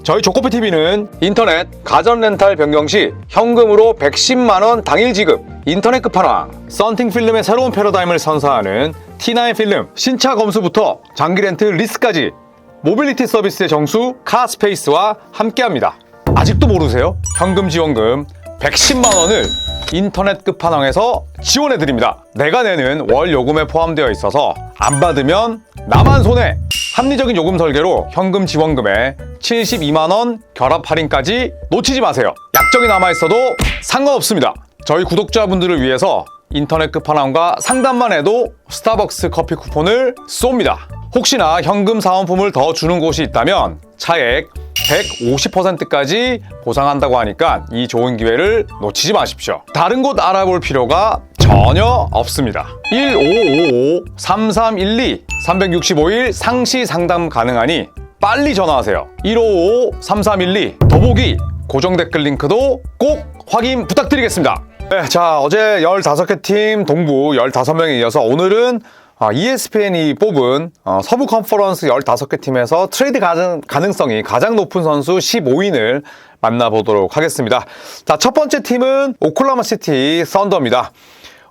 저희 조코피TV는 인터넷 가전 렌탈 변경 시 현금으로 110만원 당일 지급, 인터넷 끝판왕, 썬팅 필름의 새로운 패러다임을 선사하는 T9 필름 신차 검수부터 장기 렌트 리스까지 모빌리티 서비스의 정수 카스페이스와 함께합니다. 아직도 모르세요? 현금 지원금 110만원을 인터넷 끝판왕에서 지원해드립니다. 내가 내는 월 요금에 포함되어 있어서 안 받으면 나만 손해! 합리적인 요금 설계로 현금 지원금에 72만원 결합 할인까지 놓치지 마세요. 약정이 남아있어도 상관없습니다. 저희 구독자분들을 위해서 인터넷 끝판왕과 상담만 해도 스타벅스 커피 쿠폰을 쏩니다. 혹시나 현금 사은품을 더 주는 곳이 있다면 차액 150%까지 보상한다고 하니까 이 좋은 기회를 놓치지 마십시오. 다른 곳 알아볼 필요가 전혀 없습니다. 1555-3312 365일 상시 상담 가능하니 빨리 전화하세요. 1555-3312 더보기 고정 댓글 링크도 꼭 확인 부탁드리겠습니다. 네, 자, 어제 15개 팀 동부 15명에 이어서 오늘은 ESPN이 뽑은 서부 컨퍼런스 15개 팀에서 트레이드 가능성이 가장 높은 선수 15인을 만나보도록 하겠습니다. 자, 첫 번째 팀은 오클라호마 시티 썬더입니다.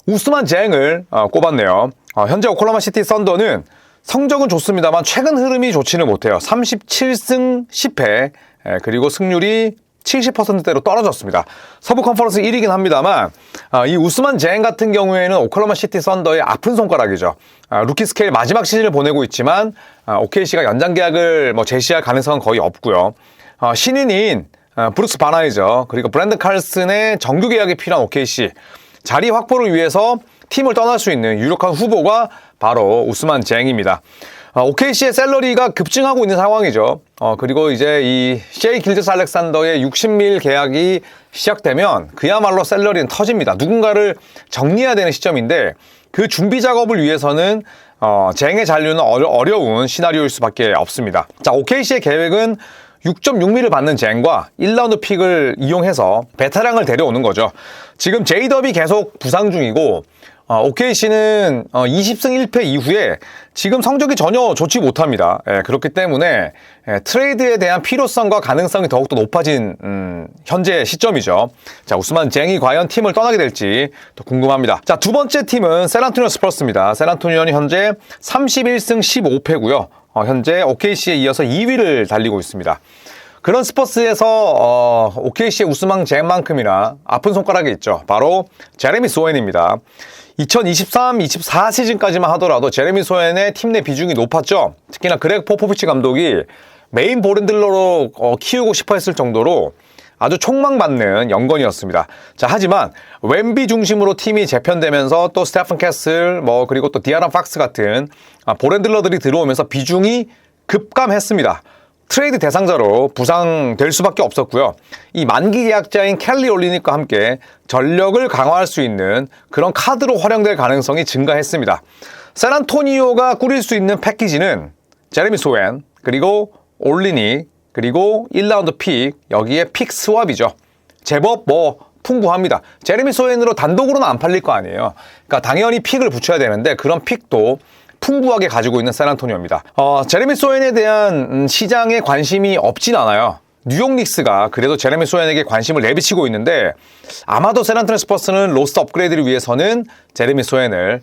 우스만 쟁을 꼽았네요. 현재 오클라호마 시티 썬더는 성적은 좋습니다만 최근 흐름이 좋지는 못해요. 37승 10패 그리고 승률이 70%대로 떨어졌습니다. 서부 컨퍼런스 1위긴 합니다만 이 우스만 쟁 같은 경우에는 오클라호마 시티 썬더의 아픈 손가락이죠. 루키 스케일 마지막 시즌을 보내고 있지만 OKC가 연장 계약을 제시할 가능성은 거의 없고요. 신인인 브룩스 바나이저 그리고 브랜든 칼슨의 정규 계약이 필요한 OKC 자리 확보를 위해서 팀을 떠날 수 있는 유력한 후보가 바로 우스만 쟁입니다. OKC의 샐러리가 급증하고 있는 상황이죠. 그리고 이제 이 셰이 길저스 알렉산더의 60밀 계약이 시작되면 그야말로 샐러리는 터집니다. 누군가를 정리해야 되는 시점인데 그 준비 작업을 위해서는 쟁의 잔류는 어려운 시나리오일 수밖에 없습니다. 자, OKC의 계획은 6.6밀을 받는 쟁과 1라운드 픽을 이용해서 베테랑을 데려오는 거죠. 지금 제이더비 계속 부상 중이고 OKC는 20승 1패 이후에 지금 성적이 전혀 좋지 못합니다. 그렇기 때문에 트레이드에 대한 필요성과 가능성이 더욱더 높아진 현재 시점이죠. 자, 우스만 쟁이 과연 팀을 떠나게 될지 또 궁금합니다. 자, 두 번째 팀은 샌안토니오 스퍼스입니다. 샌안토니오는 현재 31승 15패고요. 현재 OKC에 이어서 2위를 달리고 있습니다. 그런 스퍼스에서 OKC의 우스만 쟁만큼이나 아픈 손가락이 있죠. 바로 제레미 소hen입니다. 2023-24 시즌까지만 하더라도 제레미 소hen의 팀 내 비중이 높았죠. 특히나 그렉 포포비치 감독이 메인 볼핸들러로 키우고 싶어 했을 정도로 아주 촉망받는 연건이었습니다. 자, 하지만 웸비 중심으로 팀이 재편되면서 또 스테픈 캐슬 그리고 또 디아런 팍스 같은 볼핸들러들이 들어오면서 비중이 급감했습니다. 트레이드 대상자로 부상될 수밖에 없었고요. 이 만기 계약자인 켈리 올리닉과 함께 전력을 강화할 수 있는 그런 카드로 활용될 가능성이 증가했습니다. 샌안토니오가 꾸릴 수 있는 패키지는 제레미 소헨, 그리고 올리닉, 그리고 1라운드 픽, 여기에 픽 스왑이죠. 제법 풍부합니다. 제레미 소헨으로 단독으로는 안 팔릴 거 아니에요. 그러니까 당연히 픽을 붙여야 되는데 그런 픽도 풍부하게 가지고 있는 샌안토니오입니다. 제레미 소헨에 대한 시장에 관심이 없진 않아요. 뉴욕 닉스가 그래도 제레미 소헨에게 관심을 내비치고 있는데 아마도 샌안토니오 스퍼스는 로스터 업그레이드를 위해서는 제레미 소헨을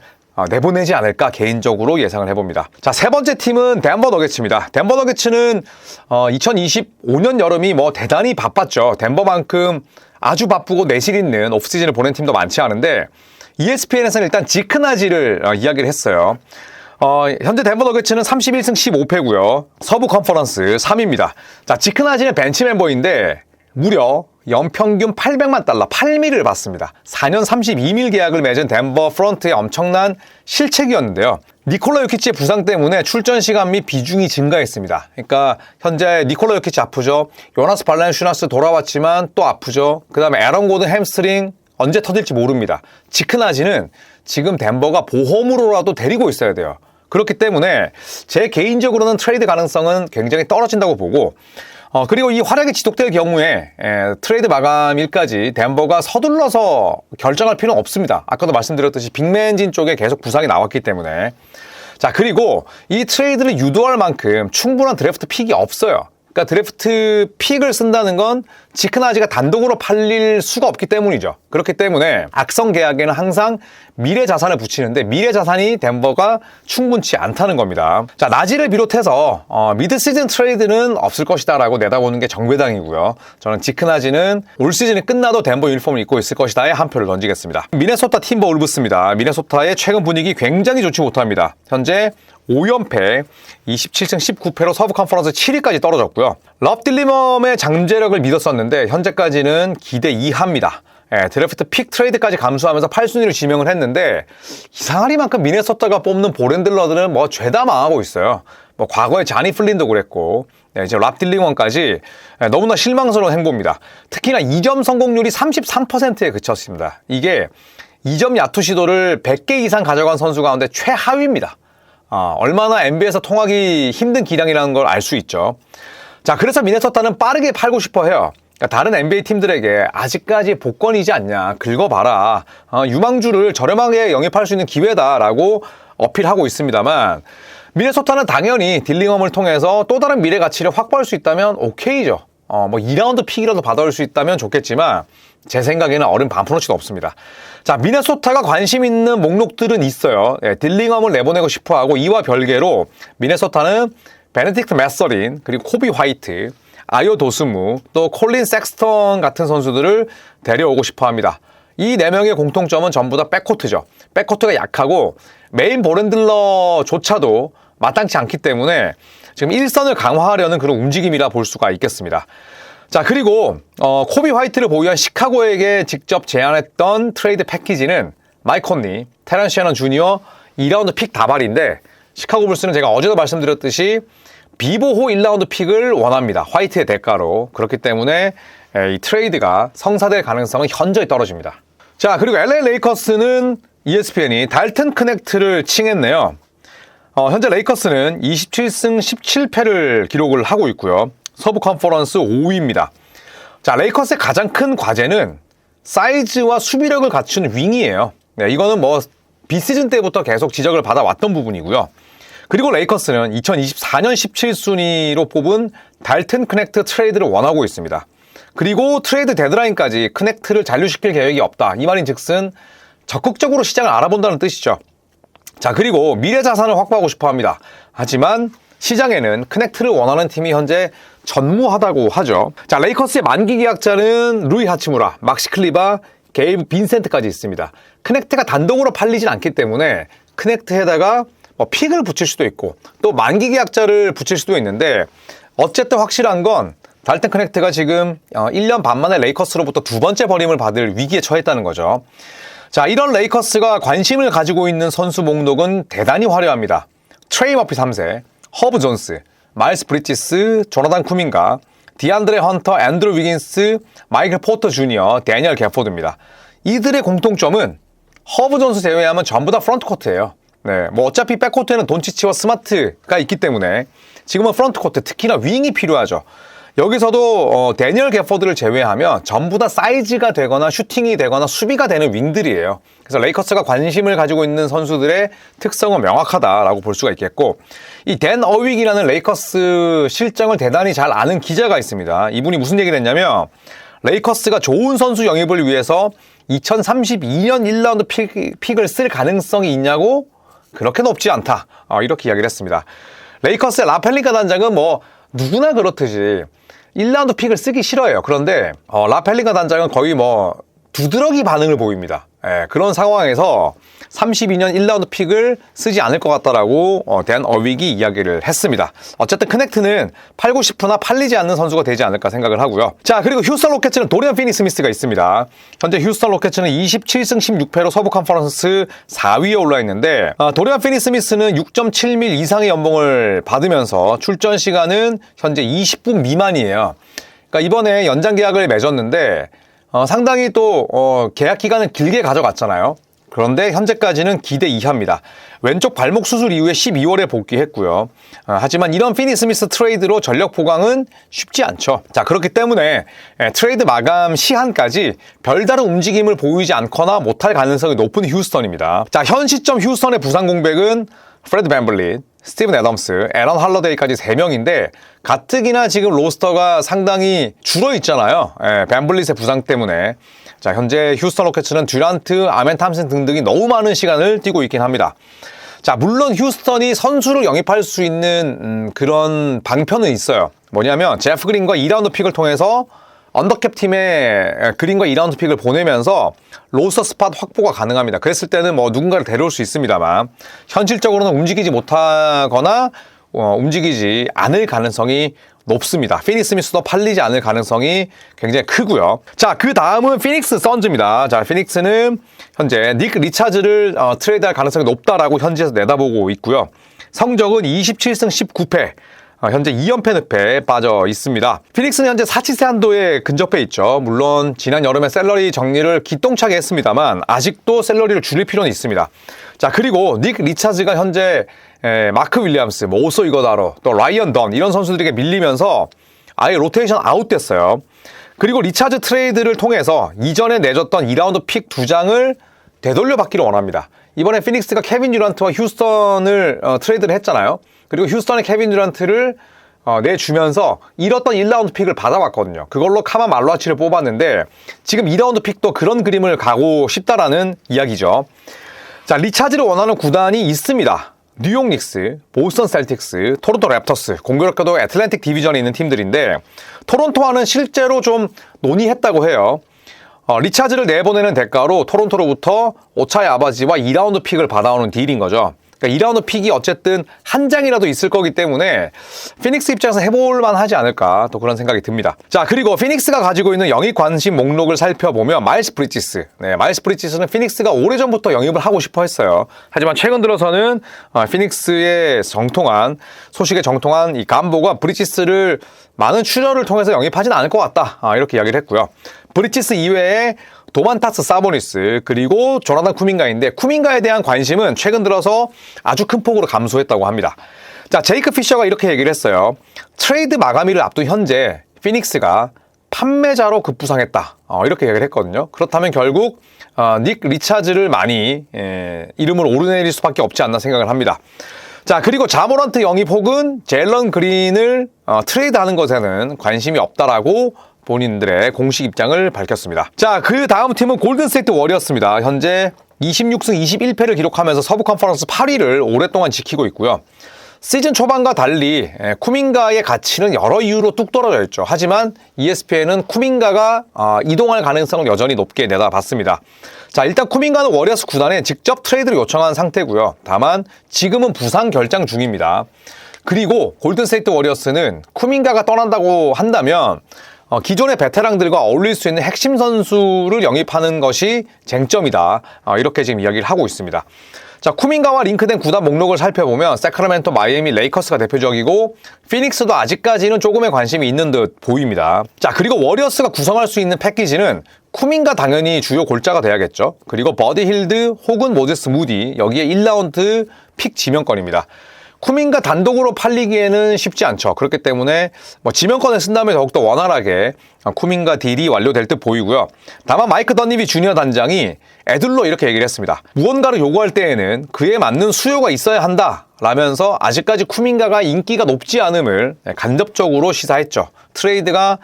내보내지 않을까 개인적으로 예상을 해봅니다. 자, 세 번째 팀은 덴버 너게츠입니다. 덴버 너게츠는 2025년 여름이 대단히 바빴죠. 덴버만큼 아주 바쁘고 내실 있는 오프시즌을 보낸 팀도 많지 않은데 ESPN에서는 일단 지크나지를 이야기를 했어요. 현재 덴버 너게츠는 31승 15패고요. 서부 컨퍼런스 3위입니다. 자, 지크나지는 벤치 멤버인데 무려 연평균 800만 달러, 8밀을 받습니다. 4년 32밀 계약을 맺은 덴버 프런트의 엄청난 실책이었는데요. 니콜라 요키치의 부상 때문에 출전 시간 및 비중이 증가했습니다. 그러니까 현재 니콜라 요키치 아프죠. 요나스 발렌슈나스 돌아왔지만 또 아프죠. 그 다음에 에런 고든 햄스트링 언제 터질지 모릅니다. 지크나지는 지금 덴버가 보험으로라도 데리고 있어야 돼요. 그렇기 때문에 제 개인적으로는 트레이드 가능성은 굉장히 떨어진다고 보고 그리고 이 활약이 지속될 경우에 트레이드 마감일까지 덴버가 서둘러서 결정할 필요는 없습니다. 아까도 말씀드렸듯이 빅맨진 쪽에 계속 부상이 나왔기 때문에. 자, 그리고 이 트레이드를 유도할 만큼 충분한 드래프트 픽이 없어요. 그러니까 드래프트 픽을 쓴다는 건 지크나지가 단독으로 팔릴 수가 없기 때문이죠. 그렇기 때문에 악성 계약에는 항상 미래 자산을 붙이는데 미래 자산이 덴버가 충분치 않다는 겁니다. 자, 나지를 비롯해서 미드 시즌 트레이드는 없을 것이다 라고 내다보는 게 정배당이고요. 저는 지크나지는 올 시즌이 끝나도 덴버 유니폼을 입고 있을 것이다에 한 표를 던지겠습니다. 미네소타 팀버울브스입니다. 미네소타의 최근 분위기 굉장히 좋지 못합니다. 현재 5연패, 27승 19패로 서부 컨퍼런스 7위까지 떨어졌고요. 럽 딜리멈의 잠재력을 믿었었는데 현재까지는 기대 이하입니다. 드래프트 픽 트레이드까지 감수하면서 8순위를 지명을 했는데 이상하리만큼 미네소타가 뽑는 볼핸들러들은 뭐 죄다 망하고 있어요. 뭐 과거에 자니 플린도 그랬고 이제 랍 딜링원까지 너무나 실망스러운 행보입니다. 특히나 2점 성공률이 33%에 그쳤습니다. 이게 2점 야투 시도를 100개 이상 가져간 선수 가운데 최하위입니다. 얼마나 NBA에서 통하기 힘든 기량이라는 걸 알 수 있죠. 자, 그래서 미네소타는 빠르게 팔고 싶어 해요. 그러니까 다른 NBA 팀들에게 아직까지 복권이지 않냐, 긁어봐라, 유망주를 저렴하게 영입할 수 있는 기회다라고 어필하고 있습니다만 미네소타는 당연히 딜링엄을 통해서 또 다른 미래 가치를 확보할 수 있다면 오케이죠. 뭐 2라운드 픽이라도 받아올 수 있다면 좋겠지만 제 생각에는 어른 반푼어치도 없습니다. 자, 미네소타가 관심 있는 목록들은 있어요. 딜링엄을 내보내고 싶어하고 이와 별개로 미네소타는 베네딕트 매서린, 그리고 코비 화이트, 아요 도스무, 또 콜린 섹스턴 같은 선수들을 데려오고 싶어합니다. 이 4명의 공통점은 전부 다 백코트죠. 백코트가 약하고 메인 볼핸들러조차도 마땅치 않기 때문에 지금 일선을 강화하려는 그런 움직임이라 볼 수가 있겠습니다. 자, 그리고 코비 화이트를 보유한 시카고에게 직접 제안했던 트레이드 패키지는 마이크 콘리, 테런스 셔넌 주니어 2라운드 픽 다발인데 시카고 불스는 제가 어제도 말씀드렸듯이 비보호 1라운드 픽을 원합니다. 화이트의 대가로. 그렇기 때문에 이 트레이드가 성사될 가능성은 현저히 떨어집니다. 자, 그리고 LA 레이커스는 ESPN이 달튼 크넥트를 칭했네요. 현재 레이커스는 27승 17패를 기록을 하고 있고요. 서부 컨퍼런스 5위입니다. 자, 레이커스의 가장 큰 과제는 사이즈와 수비력을 갖춘 윙이에요. 네, 이거는 뭐 비시즌 때부터 계속 지적을 받아왔던 부분이고요. 그리고 레이커스는 2024년 17순위로 뽑은 달튼 크넥트 트레이드를 원하고 있습니다. 그리고 트레이드 데드라인까지 크넥트를 잔류시킬 계획이 없다. 이 말인 즉슨 적극적으로 시장을 알아본다는 뜻이죠. 자, 그리고 미래 자산을 확보하고 싶어 합니다. 하지만 시장에는 크넥트를 원하는 팀이 현재 전무하다고 하죠. 자, 레이커스의 만기 계약자는 루이 하치무라, 막시 클리바, 게이브 빈센트까지 있습니다. 크넥트가 단독으로 팔리진 않기 때문에 크넥트에다가 뭐 픽을 붙일 수도 있고 또 만기 계약자를 붙일 수도 있는데 어쨌든 확실한 건 달튼 크넥트가 지금 1년 반 만에 레이커스로부터 2번째 버림을 받을 위기에 처했다는 거죠. 자, 이런 레이커스가 관심을 가지고 있는 선수 목록은 대단히 화려합니다. 트레이 머피 3세, 허브 존스, 마일스 브리지스, 조나단 쿠민가, 디안드레 헌터, 앤드루 위긴스, 마이클 포터 주니어, 데니얼 개포드입니다. 이들의 공통점은 허브 존스 제외하면 전부 다 프런트코트예요. 네, 뭐 어차피 백코트에는 돈치치와 스마트가 있기 때문에 지금은 프런트코트, 특히나 윙이 필요하죠. 여기서도 데니얼 개포드를 제외하면 전부 다 사이즈가 되거나 슈팅이 되거나 수비가 되는 윙들이에요. 그래서 레이커스가 관심을 가지고 있는 선수들의 특성은 명확하다라고 볼 수가 있겠고, 이 댄 어윅이라는 레이커스 실정을 대단히 잘 아는 기자가 있습니다. 이분이 무슨 얘기를 했냐면 레이커스가 좋은 선수 영입을 위해서 2032년 1라운드 픽을 쓸 가능성이 있냐고? 그렇게 높지 않다. 이렇게 이야기를 했습니다. 레이커스의 라펠링카 단장은 뭐 누구나 그렇듯이 1라운드 픽을 쓰기 싫어해요. 그런데 라펠링카 단장은 거의 뭐 두드러기 반응을 보입니다. 그런 상황에서 32년 1라운드 픽을 쓰지 않을 것 같다라고 댄 어윅이 이야기를 했습니다. 어쨌든 크넥트는 팔고 싶으나 팔리지 않는 선수가 되지 않을까 생각을 하고요. 자, 그리고 휴스턴 로켓츠는 도리안 피니 스미스가 있습니다. 현재 휴스턴 로켓츠는 27승 16패로 서부 컨퍼런스 4위에 올라 있는데 도리안 피니 스미스는 6.7밀 이상의 연봉을 받으면서 출전 시간은 현재 20분 미만이에요. 그러니까 이번에 연장 계약을 맺었는데 상당히 또 계약 기간을 길게 가져갔잖아요. 그런데 현재까지는 기대 이하입니다. 왼쪽 발목 수술 이후에 12월에 복귀했고요. 하지만 이런 피니 스미스 트레이드로 전력 보강은 쉽지 않죠. 자, 그렇기 때문에 트레이드 마감 시한까지 별다른 움직임을 보이지 않거나 못할 가능성이 높은 휴스턴입니다. 자, 현 시점 휴스턴의 부상 공백은 프레드 밴블릿, 스티븐 애덤스, 에런 할러데이까지 3명인데 가뜩이나 지금 로스터가 상당히 줄어있잖아요. 밴블릿의 부상 때문에. 자, 현재 휴스턴 로켓츠는 듀란트, 아멘 탐슨 등등이 너무 많은 시간을 뛰고 있긴 합니다. 자, 물론 휴스턴이 선수를 영입할 수 있는 그런 방편은 있어요. 뭐냐면 제프 그린과 2라운드 픽을 통해서 언더캡 팀에 그린과 2라운드 픽을 보내면서 로스터 스팟 확보가 가능합니다. 그랬을 때는 뭐 누군가를 데려올 수 있습니다만 현실적으로는 움직이지 못하거나 움직이지 않을 가능성이 높습니다. 피닉스 스미스도 팔리지 않을 가능성이 굉장히 크고요. 자, 그 다음은 피닉스 선즈입니다. 자, 피닉스는 현재 닉 리차즈를 트레이드할 가능성이 높다라고 현지에서 내다보고 있고요. 성적은 27승 19패. 현재 2연패 늪에 빠져 있습니다. 피닉스는 현재 사치세 한도에 근접해 있죠. 물론 지난 여름에 샐러리 정리를 기똥차게 했습니다만 아직도 샐러리를 줄일 필요는 있습니다. 자, 그리고 닉 리차즈가 현재 마크 윌리엄스, 오소 이거다로, 또 라이언 던 이런 선수들에게 밀리면서 아예 로테이션 아웃됐어요. 그리고 리차즈 트레이드를 통해서 이전에 내줬던 2라운드 픽 2장을 되돌려받기를 원합니다. 이번에 피닉스가 케빈 듀란트와 휴스턴을 트레이드를 했잖아요. 그리고 휴스턴의 케빈 듀란트를 내주면서 잃었던 1라운드 픽을 받아왔거든요. 그걸로 카마 말로아치를 뽑았는데 지금 2라운드 픽도 그런 그림을 가고 싶다라는 이야기죠. 자, 리차즈를 원하는 구단이 있습니다. 뉴욕 닉스, 보스턴 셀틱스, 토론토 랩터스, 공교롭게도 애틀랜틱 디비전에 있는 팀들인데 토론토와는 실제로 좀 논의했다고 해요. 리차즈를 내보내는 대가로 토론토로부터 오차의 아바지와 2라운드 픽을 받아오는 딜인 거죠. 그러니까 2라운드 픽이 어쨌든 한 장이라도 있을 거기 때문에 피닉스 입장에서 해볼만 하지 않을까 또 그런 생각이 듭니다. 자, 그리고 피닉스가 가지고 있는 영입 관심 목록을 살펴보면 마일스 브리지스. 마일스 브리지스는 피닉스가 오래전부터 영입을 하고 싶어 했어요. 하지만 최근 들어서는 피닉스의 정통한 소식에 정통한 이 감보가 브리지스를 많은 출혈을 통해서 영입하지는 않을 것 같다. 이렇게 이야기를 했고요. 브리지스 이외에 도만타스 사보니스 그리고 조나단 쿠민가인데 쿠민가에 대한 관심은 최근 들어서 아주 큰 폭으로 감소했다고 합니다. 자, 제이크 피셔가 이렇게 얘기를 했어요. 트레이드 마감일을 앞둔 현재 피닉스가 판매자로 급부상했다. 이렇게 얘기를 했거든요. 그렇다면 결국 닉 리차즈를 많이 이름을 오르내릴 수밖에 없지 않나 생각을 합니다. 자, 그리고 자모란트 영입 혹은 젤런 그린을 트레이드하는 것에는 관심이 없다라고 본인들의 공식 입장을 밝혔습니다. 자, 그 다음 팀은 골든스테이트 워리어스입니다. 현재 26승 21패를 기록하면서 서부 컨퍼런스 8위를 오랫동안 지키고 있고요. 시즌 초반과 달리 쿠민가의 가치는 여러 이유로 뚝 떨어져 있죠. 하지만 ESPN은 쿠민가가 이동할 가능성을 여전히 높게 내다봤습니다. 자, 일단 쿠민가는 워리어스 구단에 직접 트레이드를 요청한 상태고요. 다만 지금은 부상 결장 중입니다. 그리고 골든스테이트 워리어스는 쿠민가가 떠난다고 한다면 기존의 베테랑들과 어울릴 수 있는 핵심 선수를 영입하는 것이 쟁점이다. 이렇게 지금 이야기를 하고 있습니다. 자, 쿠민가와 링크된 구단 목록을 살펴보면 세크라멘토, 마이애미, 레이커스가 대표적이고 피닉스도 아직까지는 조금의 관심이 있는 듯 보입니다. 자, 그리고 워리어스가 구성할 수 있는 패키지는 쿠민가 당연히 주요 골자가 돼야겠죠. 그리고 버디 힐드 혹은 모제스 무디 여기에 1라운드 픽 지명권입니다. 쿠민가 단독으로 팔리기에는 쉽지 않죠. 그렇기 때문에 지명권을 쓴다면 더욱더 원활하게 쿠민가 딜이 완료될 듯 보이고요. 다만 마이크 던니비 주니어 단장이 애들로 이렇게 얘기를 했습니다. 무언가를 요구할 때에는 그에 맞는 수요가 있어야 한다 라면서 아직까지 쿠민가가 인기가 높지 않음을 간접적으로 시사했죠. 트레이드가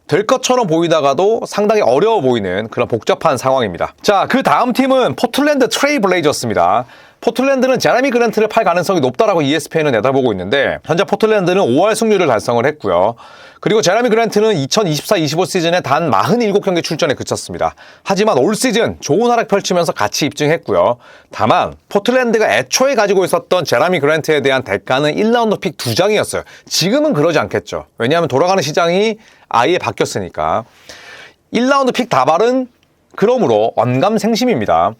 될 것처럼 보이다가도 상당히 어려워 보이는 그런 복잡한 상황입니다. 자, 그 다음 팀은 포틀랜드 트레일 블레이저스입니다. 포틀랜드는 제레미 그랜트를 팔 가능성이 높다라고 ESPN은 내다보고 있는데 현재 포틀랜드는 5할 승률을 달성을 했고요. 그리고 제레미 그랜트는 2024-25 시즌에 단 47경기 출전에 그쳤습니다. 하지만 올 시즌 좋은 활약 펼치면서 가치 입증했고요. 다만 포틀랜드가 애초에 가지고 있었던 제레미 그랜트에 대한 대가는 1라운드 픽 2장이었어요. 지금은 그러지 않겠죠. 왜냐하면 돌아가는 시장이 아예 바뀌었으니까. 1라운드 픽 다발은 그러므로 언감생심입니다.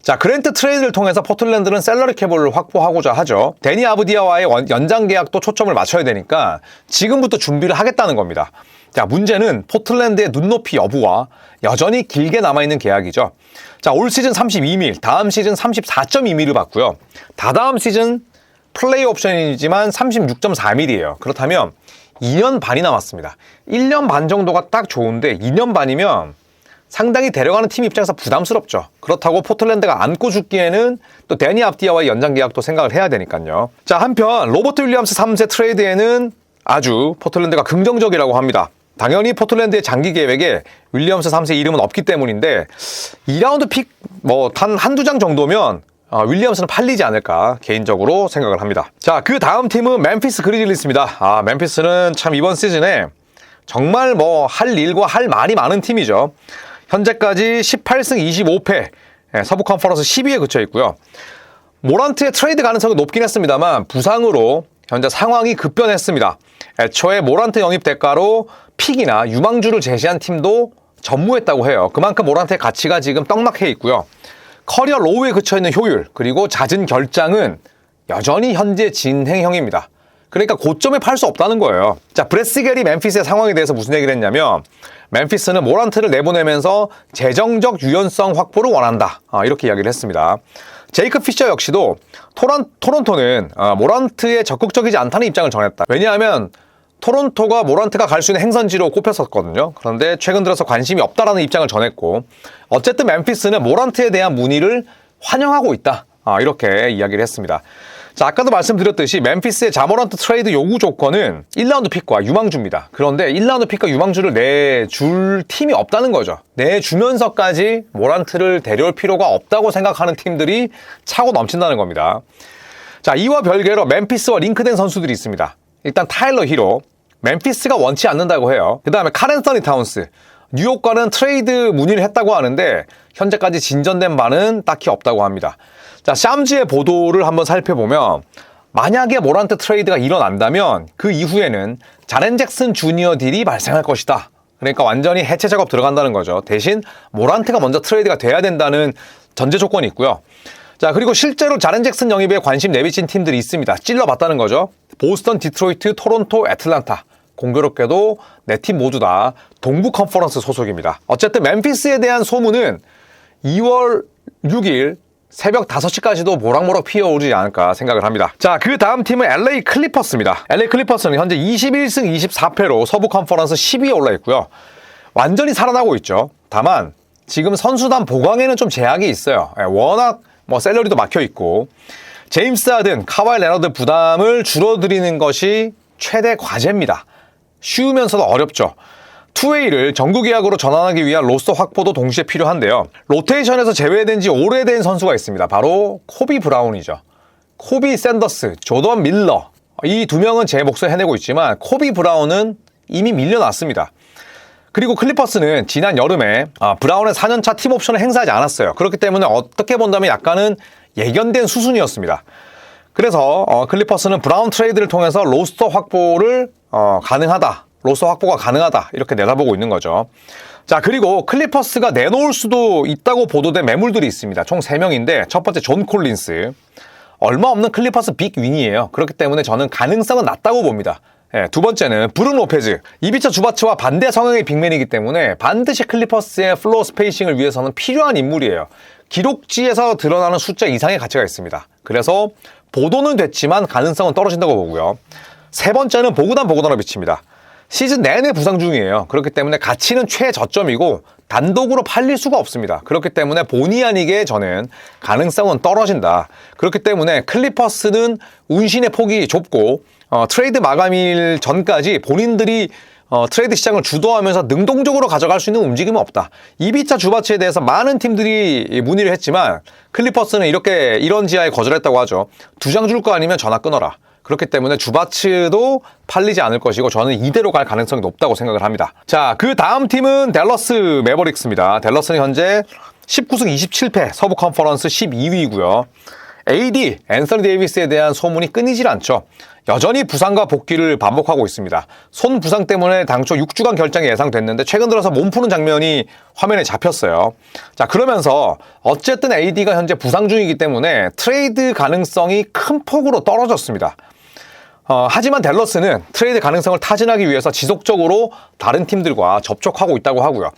자, 그랜트 트레이드를 통해서 포틀랜드는 셀러리 캡을 확보하고자 하죠. 데니 아브디아와의 연장 계약도 초점을 맞춰야 되니까 지금부터 준비를 하겠다는 겁니다. 자, 문제는 포틀랜드의 눈높이 여부와 여전히 길게 남아있는 계약이죠. 자, 올 시즌 32밀, 다음 시즌 34.2밀을 받고요. 다다음 시즌 플레이 옵션이지만 36.4밀이에요. 그렇다면 2년 반이 남았습니다. 1년 반 정도가 딱 좋은데 2년 반이면 상당히 데려가는 팀 입장에서 부담스럽죠. 그렇다고 포틀랜드가 안고 죽기에는 또 데니 압디아와의 연장 계약도 생각을 해야 되니까요. 자, 한편 로버트 윌리엄스 3세 트레이드에는 아주 포틀랜드가 긍정적이라고 합니다. 당연히 포틀랜드의 장기 계획에 윌리엄스 3세 이름은 없기 때문인데 2라운드 픽 단 한두 장 정도면 윌리엄스는 팔리지 않을까 개인적으로 생각을 합니다. 자, 그 다음 팀은 멤피스 그리즐리스입니다. 멤피스는 참 이번 시즌에 정말 할 일과 할 말이 많은 팀이죠. 현재까지 18승 25패, 서부 컨퍼런스 10위에 그쳐 있고요. 모란트의 트레이드 가능성이 높긴 했습니다만 부상으로 현재 상황이 급변했습니다. 애초에 모란트 영입 대가로 픽이나 유망주를 제시한 팀도 전무했다고 해요. 그만큼 모란트의 가치가 지금 떡락해 있고요. 커리어 로우에 그쳐있는 효율, 그리고 잦은 결장은 여전히 현재 진행형입니다. 그러니까 고점에 팔 수 없다는 거예요. 자, 브래스 겔이 멤피스의 상황에 대해서 무슨 얘기를 했냐면 멤피스는 모란트를 내보내면서 재정적 유연성 확보를 원한다. 이렇게 이야기를 했습니다. 제이크 피셔 역시도 토론토는 모란트에 적극적이지 않다는 입장을 전했다. 왜냐하면 토론토가 모란트가 갈 수 있는 행선지로 꼽혔었거든요. 그런데 최근 들어서 관심이 없다라는 입장을 전했고 어쨌든 멤피스는 모란트에 대한 문의를 환영하고 있다. 이렇게 이야기를 했습니다. 자, 아까도 말씀드렸듯이 멤피스의 자모란트 트레이드 요구 조건은 1라운드 픽과 유망주입니다. 그런데 1라운드 픽과 유망주를 내줄 팀이 없다는 거죠. 내주면서까지 모란트를 데려올 필요가 없다고 생각하는 팀들이 차고 넘친다는 겁니다. 자, 이와 별개로 멤피스와 링크된 선수들이 있습니다. 일단 타일러 히로, 멤피스가 원치 않는다고 해요. 그 다음에 카렌 서니 타운스, 뉴욕과는 트레이드 문의를 했다고 하는데 현재까지 진전된 바는 딱히 없다고 합니다. 자, 샴즈의 보도를 한번 살펴보면 만약에 모란트 트레이드가 일어난다면 그 이후에는 자렌 잭슨 주니어 딜이 발생할 것이다. 그러니까 완전히 해체 작업 들어간다는 거죠. 대신 모란트가 먼저 트레이드가 돼야 된다는 전제 조건이 있고요. 자, 그리고 실제로 자렌 잭슨 영입에 관심 내비친 팀들이 있습니다. 찔러봤다는 거죠. 보스턴, 디트로이트, 토론토, 애틀란타. 공교롭게도 네 팀 모두 다 동부 컨퍼런스 소속입니다. 어쨌든 멤피스에 대한 소문은 2월 6일 새벽 5시까지도 모락모락 피어오르지 않을까 생각을 합니다. 자, 그 다음 팀은 LA 클리퍼스입니다. LA 클리퍼스는 현재 21승 24패로 서부 컨퍼런스 10위에 올라 있고요. 완전히 살아나고 있죠. 다만 지금 선수단 보강에는 좀 제약이 있어요. 워낙 샐러리도 막혀 있고 제임스 하든, 카와이 레너드 부담을 줄어들이는 것이 최대 과제입니다. 쉬우면서도 어렵죠. 투웨이를 정규 계약으로 전환하기 위한 로스터 확보도 동시에 필요한데요. 로테이션에서 제외된 지 오래된 선수가 있습니다. 바로 코비 브라운이죠. 코비 샌더스, 조던 밀러. 이 두 명은 제 몫을 해내고 있지만 코비 브라운은 이미 밀려났습니다. 그리고 클리퍼스는 지난 여름에 브라운의 4년차 팀 옵션을 행사하지 않았어요. 그렇기 때문에 어떻게 본다면 약간은 예견된 수순이었습니다. 그래서 클리퍼스는 브라운 트레이드를 통해서 로스터 확보를 가능하다. 로스터 확보가 가능하다. 이렇게 내다보고 있는 거죠. 자, 그리고 클리퍼스가 내놓을 수도 있다고 보도된 매물들이 있습니다. 총 3명인데 첫 번째 존 콜린스. 얼마 없는 클리퍼스 빅 윙이에요. 그렇기 때문에 저는 가능성은 낮다고 봅니다. 두 번째는 브룬 로페즈. 이비차 주바츠와 반대 성향의 빅맨이기 때문에 반드시 클리퍼스의 플로어 스페이싱을 위해서는 필요한 인물이에요. 기록지에서 드러나는 숫자 이상의 가치가 있습니다. 그래서 보도는 됐지만 가능성은 떨어진다고 보고요. 세 번째는 보그다노비치입니다. 시즌 내내 부상 중이에요. 그렇기 때문에 가치는 최저점이고 단독으로 팔릴 수가 없습니다. 그렇기 때문에 본의 아니게 저는 가능성은 떨어진다. 그렇기 때문에 클리퍼스는 운신의 폭이 좁고 트레이드 마감일 전까지 본인들이 트레이드 시장을 주도하면서 능동적으로 가져갈 수 있는 움직임은 없다. 이비차 주바츠에 대해서 많은 팀들이 문의를 했지만 클리퍼스는 이런 지하에 거절했다고 하죠. 2장 줄 거 아니면 전화 끊어라. 그렇기 때문에 주바츠도 팔리지 않을 것이고 저는 이대로 갈 가능성이 높다고 생각을 합니다. 자, 그 다음 팀은 댈러스 매버릭스입니다. 댈러스는 현재 19승 27패 서부 컨퍼런스 12위고요. AD, 앤서니 데이비스에 대한 소문이 끊이질 않죠. 여전히 부상과 복귀를 반복하고 있습니다. 손 부상 때문에 당초 6주간 결장이 예상됐는데 최근 들어서 몸 푸는 장면이 화면에 잡혔어요. 자, 그러면서 어쨌든 AD가 현재 부상 중이기 때문에 트레이드 가능성이 큰 폭으로 떨어졌습니다. 하지만 댈러스는 트레이드 가능성을 타진하기 위해서 지속적으로 다른 팀들과 접촉하고 있다고 하고요.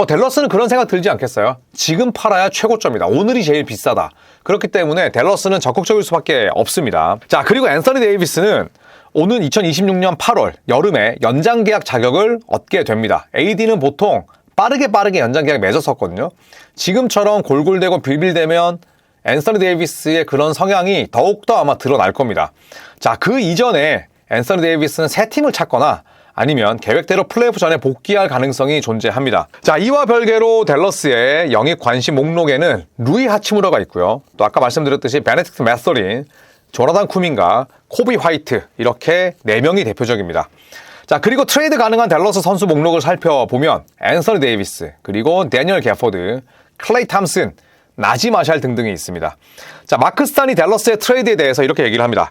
댈러스는 그런 생각 들지 않겠어요? 지금 팔아야 최고점이다. 오늘이 제일 비싸다. 그렇기 때문에 댈러스는 적극적일 수밖에 없습니다. 자, 그리고 앤서니 데이비스는 오는 2026년 8월 여름에 연장 계약 자격을 얻게 됩니다. AD는 보통 빠르게 연장 계약 맺었었거든요. 지금처럼 골골대고 빌빌대면 앤서니 데이비스의 그런 성향이 더욱더 아마 드러날 겁니다. 자, 그 이전에 앤서니 데이비스는 새 팀을 찾거나 아니면 계획대로 플레이오프 전에 복귀할 가능성이 존재합니다. 자, 이와 별개로 댈러스의 영입 관심 목록에는 루이 하치무라가 있고요. 또 아까 말씀드렸듯이 베네딕트 매서린, 조나단 쿠민가, 코비 화이트 이렇게 4명이 대표적입니다. 자, 그리고 트레이드 가능한 댈러스 선수 목록을 살펴보면 앤서니 데이비스, 그리고 데니얼 게포드, 클레이 탐슨, 나지 마샬 등등이 있습니다. 자, 마크 스탄이 댈러스의 트레이드에 대해서 이렇게 얘기를 합니다.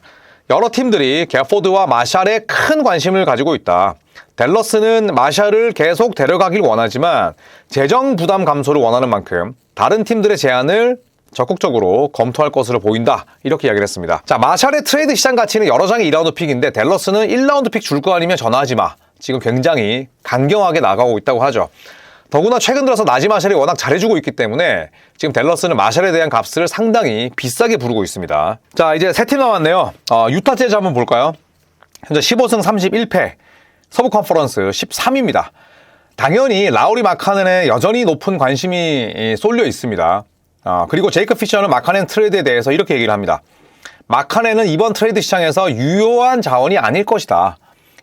여러 팀들이 게포드와 마샬에 큰 관심을 가지고 있다. 댈러스는 마샬을 계속 데려가길 원하지만 재정 부담 감소를 원하는 만큼 다른 팀들의 제안을 적극적으로 검토할 것으로 보인다. 이렇게 이야기를 했습니다. 자, 마샬의 트레이드 시장 가치는 여러 장의 2라운드 픽인데 댈러스는 1라운드 픽 줄 거 아니면 전화하지 마. 지금 굉장히 강경하게 나가고 있다고 하죠. 더구나 최근 들어서 나지 마샬이 워낙 잘해주고 있기 때문에 지금 댈러스는 마샬에 대한 값을 상당히 비싸게 부르고 있습니다. 자, 이제 세 팀 남았네요. 유타 재즈 한번 볼까요? 현재 15승 31패, 서부 컨퍼런스 13위입니다. 당연히 라우리 마카넨에 여전히 높은 관심이 쏠려 있습니다. 그리고 제이크 피셔는 마카넨 트레이드에 대해서 이렇게 얘기를 합니다. 마카넨은 이번 트레이드 시장에서 유효한 자원이 아닐 것이다.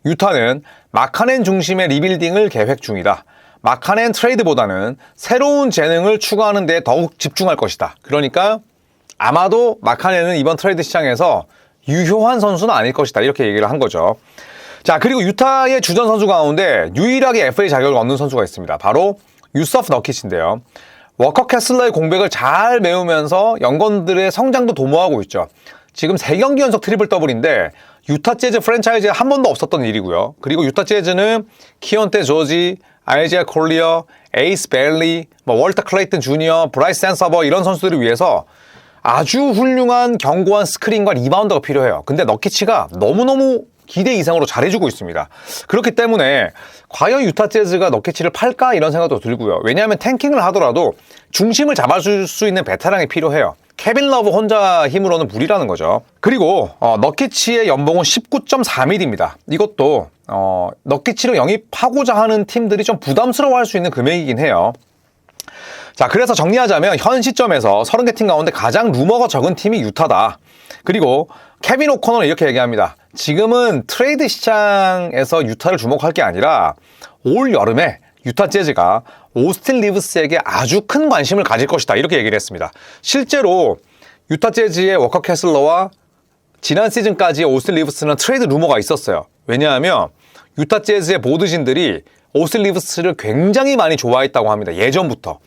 유타는 마카넨 중심의 리빌딩을 계획 중이다. 마카넨 트레이드보다는 새로운 재능을 추구하는 데 더욱 집중할 것이다. 그러니까 아마도 마카넨은 이번 트레이드 시장에서 유효한 선수는 아닐 것이다. 이렇게 얘기를 한 거죠. 자, 그리고 유타의 주전 선수 가운데 유일하게 FA 자격을 얻는 선수가 있습니다. 바로 유서프 너킷인데요. 워커 캐슬러의 공백을 잘 메우면서 영건들의 성장도 도모하고 있죠. 지금 3경기 연속 트리플 더블인데 유타 재즈 프랜차이즈에 한 번도 없었던 일이고요. 그리고 유타 재즈는 키온테 조지, 아이지아 콜리어, 에이스 벨리, 월터 클레이튼 주니어, 브라이스 샌서버 이런 선수들을 위해서 아주 훌륭한 견고한 스크린과 리바운드가 필요해요. 근데 너키치가 너무너무 기대 이상으로 잘해주고 있습니다. 그렇기 때문에 과연 유타 재즈가 너키치를 팔까 이런 생각도 들고요. 왜냐하면 탱킹을 하더라도 중심을 잡아줄 수 있는 베테랑이 필요해요. 케빈 러브 혼자 힘으로는 무리라는 거죠. 그리고 너키치의 연봉은 19.4mm입니다. 이것도 너키치를 영입하고자 하는 팀들이 좀 부담스러워할 수 있는 금액이긴 해요. 자, 그래서 정리하자면 현 시점에서 30개 팀 가운데 가장 루머가 적은 팀이 유타다. 그리고 케빈 오코너는 이렇게 얘기합니다. 지금은 트레이드 시장에서 유타를 주목할 게 아니라 올 여름에 유타 재즈가 오스틴 리브스에게 아주 큰 관심을 가질 것이다. 이렇게 얘기를 했습니다. 실제로 유타 재즈의 워커 캐슬러와 지난 시즌까지 오스틴 리브스는 트레이드 루머가 있었어요. 왜냐하면 유타 재즈의 보드진들이 오스틴 리브스를 굉장히 많이 좋아했다고 합니다. 예전부터.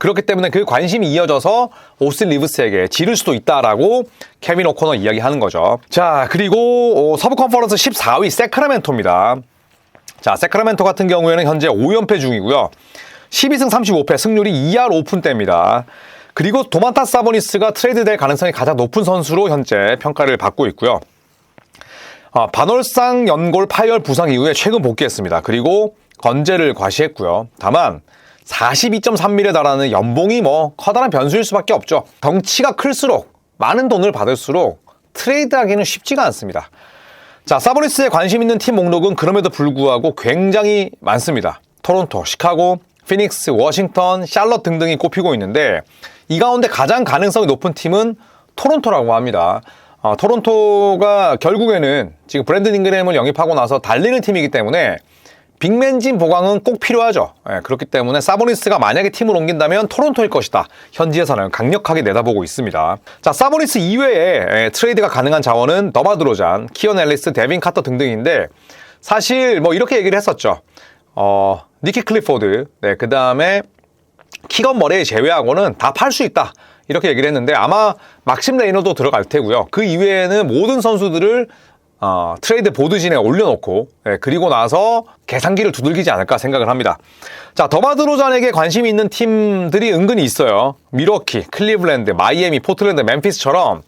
그렇기 때문에 그 관심이 이어져서 오스틴 리브스에게 지를 수도 있다라고 케빈 오코너 이야기하는 거죠. 자, 그리고 서부 컨퍼런스 14위 세크라멘토입니다. 자, 세크라멘토 같은 경우에는 현재 5연패 중이고요. 12승 35패, 승률이 2할 5푼대입니다. 그리고 도만타스 사보니스가 트레이드될 가능성이 가장 높은 선수로 현재 평가를 받고 있고요. 반월상 연골 파열 부상 이후에 최근 복귀했습니다. 그리고 건재를 과시했고요. 다만 42.3mm에 달하는 연봉이 커다란 변수일 수밖에 없죠. 덩치가 클수록 많은 돈을 받을수록 트레이드하기는 쉽지가 않습니다. 자, 사보니스에 관심 있는 팀 목록은 그럼에도 불구하고 굉장히 많습니다. 토론토, 시카고, 피닉스, 워싱턴, 샬럿 등등이 꼽히고 있는데 이 가운데 가장 가능성이 높은 팀은 토론토라고 합니다. 토론토가 결국에는 지금 브랜든 잉그램을 영입하고 나서 달리는 팀이기 때문에 빅맨진 보강은 꼭 필요하죠. 그렇기 때문에 사보니스가 만약에 팀을 옮긴다면 토론토일 것이다. 현지에서는 강력하게 내다보고 있습니다. 자, 사보니스 이외에 트레이드가 가능한 자원은 더마 드로잔, 키언 앨리스, 데빈 카터 등등인데 사실 이렇게 얘기를 했었죠. 니키 클리포드, 그 다음에 키건 머레이 제외하고는 다 팔 수 있다. 이렇게 얘기를 했는데 아마 막심 레이너도 들어갈 테고요. 그 이외에는 모든 선수들을 트레이드 보드진에 올려놓고 그리고 나서 계산기를 두들기지 않을까 생각을 합니다. 자, 더마 드로잔에게 관심이 있는 팀들이 은근히 있어요. 밀워키, 클리블랜드, 마이애미, 포틀랜드, 멤피스처럼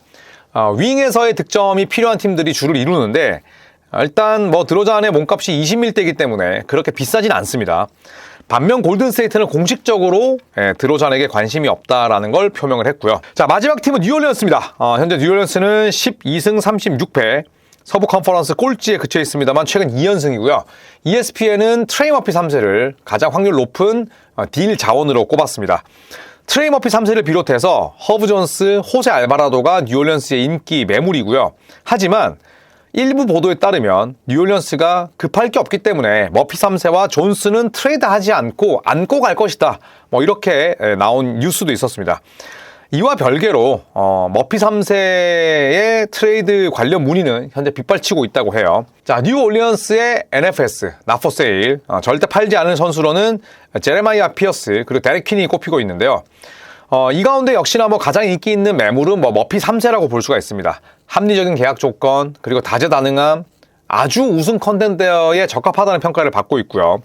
윙에서의 득점이 필요한 팀들이 주를 이루는데 일단 드로잔의 몸값이 20밀대이기 때문에 그렇게 비싸진 않습니다. 반면 골든스테이트는 공식적으로 드로잔에게 관심이 없다라는 걸 표명을 했고요. 자, 마지막 팀은 뉴올리언스입니다. 현재 뉴올리언스는 12승 36패, 서부 컨퍼런스 꼴찌에 그쳐 있습니다만 최근 2연승이고요. ESPN은 트레이 머피 3세를 가장 확률 높은 딜 자원으로 꼽았습니다. 트레이 머피 3세를 비롯해서 허브 존스, 호세 알바라도가 뉴올리언스의 인기 매물이고요. 하지만 일부 보도에 따르면 뉴올리언스가 급할 게 없기 때문에 머피 3세와 존스는 트레이드하지 않고 안고 갈 것이다. 뭐 이렇게 나온 뉴스도 있었습니다. 이와 별개로 머피 3세의 트레이드 관련 문의는 현재 빗발치고 있다고 해요. 자, 뉴올리언스의 NFS, Not for Sale, 절대 팔지 않은 선수로는 제레마이아 피어스 그리고 데렉 퀸이 꼽히고 있는데요. 이 가운데 역시나 가장 인기 있는 매물은 머피 3세라고 볼 수가 있습니다. 합리적인 계약 조건, 그리고 다재다능함, 아주 우승 컨텐더에 적합하다는 평가를 받고 있고요.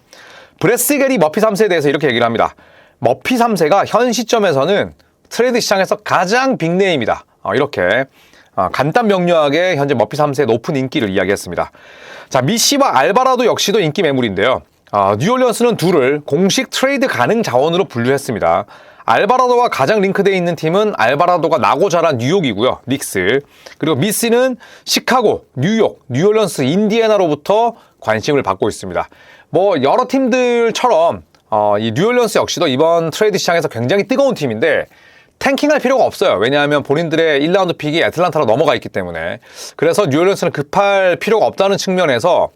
브래스겔이 머피 3세에 대해서 이렇게 얘기를 합니다. 머피 3세가 현 시점에서는 트레이드 시장에서 가장 빅네임이다. 이렇게 간단 명료하게 현재 머피 3세의 높은 인기를 이야기했습니다. 자, 미시와 알바라도 역시도 인기 매물인데요. 뉴올리언스는 둘을 공식 트레이드 가능 자원으로 분류했습니다. 알바라도와 가장 링크되어 있는 팀은 알바라도가 나고 자란 뉴욕이고요. 닉스. 그리고 미시는 시카고, 뉴욕, 뉴올리언스, 인디애나로부터 관심을 받고 있습니다. 여러 팀들처럼 이 뉴올리언스 역시도 이번 트레이드 시장에서 굉장히 뜨거운 팀인데 탱킹할 필요가 없어요. 왜냐하면 본인들의 1라운드 픽이 애틀란타로 넘어가 있기 때문에. 그래서 뉴올리언스는 급할 필요가 없다는 측면에서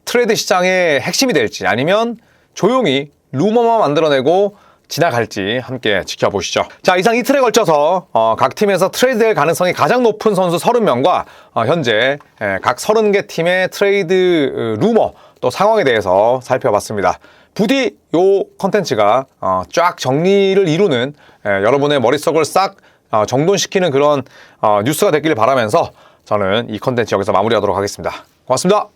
트레이드 시장의 핵심이 될지 아니면 조용히 루머만 만들어내고 지나갈지 함께 지켜보시죠. 자, 이상 이틀에 걸쳐서 각 팀에서 트레이드될 가능성이 가장 높은 선수 30명과 현재 각 30개 팀의 트레이드 루머 또 상황에 대해서 살펴봤습니다. 부디 요 컨텐츠가 쫙 정리를 이루는 여러분의 머릿속을 싹 정돈시키는 그런 뉴스가 됐기를 바라면서 저는 이 컨텐츠 여기서 마무리하도록 하겠습니다. 고맙습니다.